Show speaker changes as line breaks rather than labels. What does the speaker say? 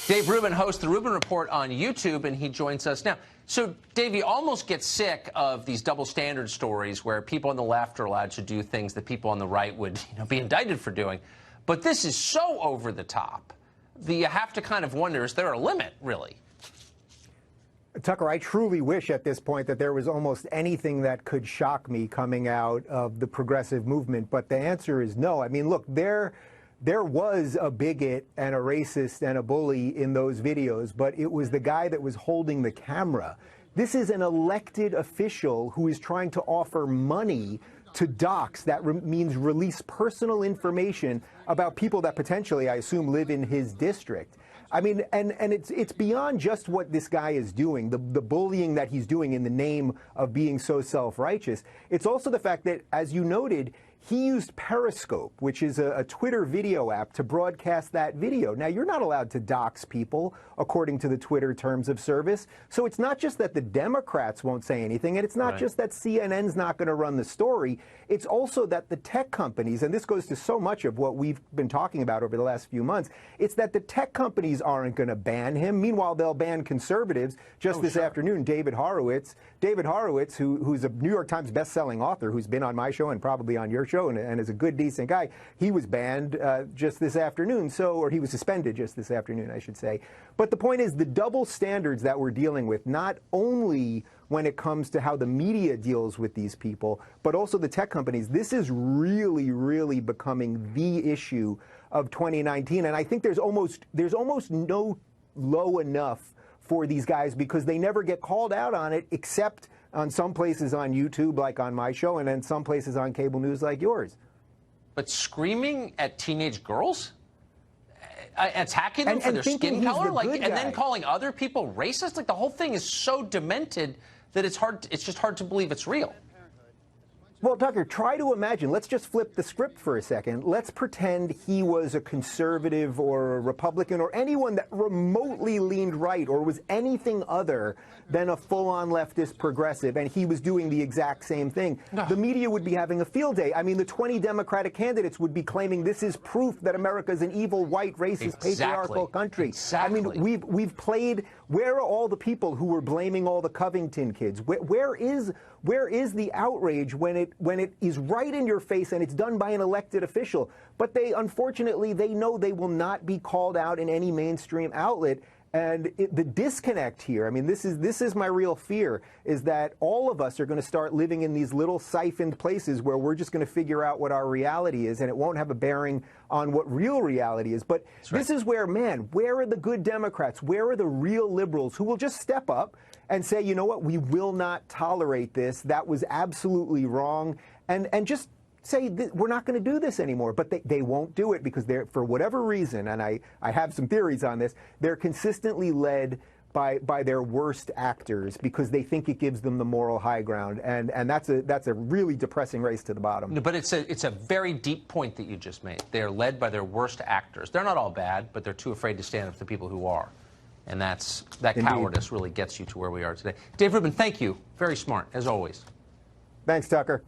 Dave Rubin hosts the Rubin Report on YouTube, and he joins us now. So, Dave, you almost get sick of these double standard stories where people on the left are allowed to do things that people on the right would, be indicted for doing. But this is so over the top that you have to kind of wonder, is there a limit, really?
Tucker, I truly wish at this point that there was almost anything that could shock me coming out of the progressive movement, but the answer is no. I mean, look, there was a bigot and a racist and a bully in those videos, but it was the guy that was holding the camera. This is an elected official who is trying to offer money to dox. That means release personal information about people that potentially, I assume, live in his district. I mean, and it's beyond just what this guy is doing, the bullying that he's doing in the name of being so self-righteous. It's also the fact that, as you noted, he used Periscope, which is a Twitter video app, to broadcast that video. Now, you're not allowed to dox people according to the Twitter terms of service. So it's not just that the Democrats won't say anything, and it's not just that CNN's not going to run the story. It's also that the tech companies, and this goes to so much of what we've been talking about over the last few months, it's that the tech companies aren't going to ban him. Meanwhile, they'll ban conservatives. Just this afternoon, David Horowitz, who's a New York Times best-selling author, who's been on my show and probably on your show, and is a good, decent guy, he was banned just this afternoon, or he was suspended just this afternoon, I should say. But the point is, the double standards that we're dealing with, not only when it comes to how the media deals with these people, but also the tech companies, this is really, really becoming the issue of 2019. And I think there's almost no low enough for these guys, because they never get called out on it, except on some places on YouTube, like on my show, and then some places on cable news like yours.
But screaming at teenage girls? Attacking them for their skin color? And then calling other people racist? Like, the whole thing is so demented that it's just hard to believe it's real.
Well, Tucker, try to imagine. Let's just flip the script for a second. Let's pretend he was a conservative or a Republican or anyone that remotely leaned right or was anything other than a full-on leftist progressive, and he was doing the exact same thing. No. The media would be having a field day. I mean, the 20 Democratic candidates would be claiming this is proof that America is an evil, white, racist, patriarchal country.
Exactly.
I mean, we've played. Where are all the people who were blaming all the Covington kids? Where is the outrage when it is right in your face and it's done by an elected official? But unfortunately, they know they will not be called out in any mainstream outlet. And the disconnect here, I mean, this is my real fear, is that all of us are going to start living in these little siphoned places where we're just going to figure out what our reality is, and it won't have a bearing on what real reality is. But this is where, man, where are the good Democrats? Where are the real liberals who will just step up and say, you know what, we will not tolerate this. That was absolutely wrong. And just say we're not going to do this anymore. But they won't do it because they're, for whatever reason, and I have some theories on this, they're consistently led by their worst actors because they think it gives them the moral high ground. And that's a really depressing race to the bottom.
No, but it's a very deep point that you just made. They're led by their worst actors. They're not all bad, but they're too afraid to stand up to the people who are. And that Indeed. Cowardice really gets you to where we are today. Dave Rubin, thank you. Very smart, as always.
Thanks, Tucker.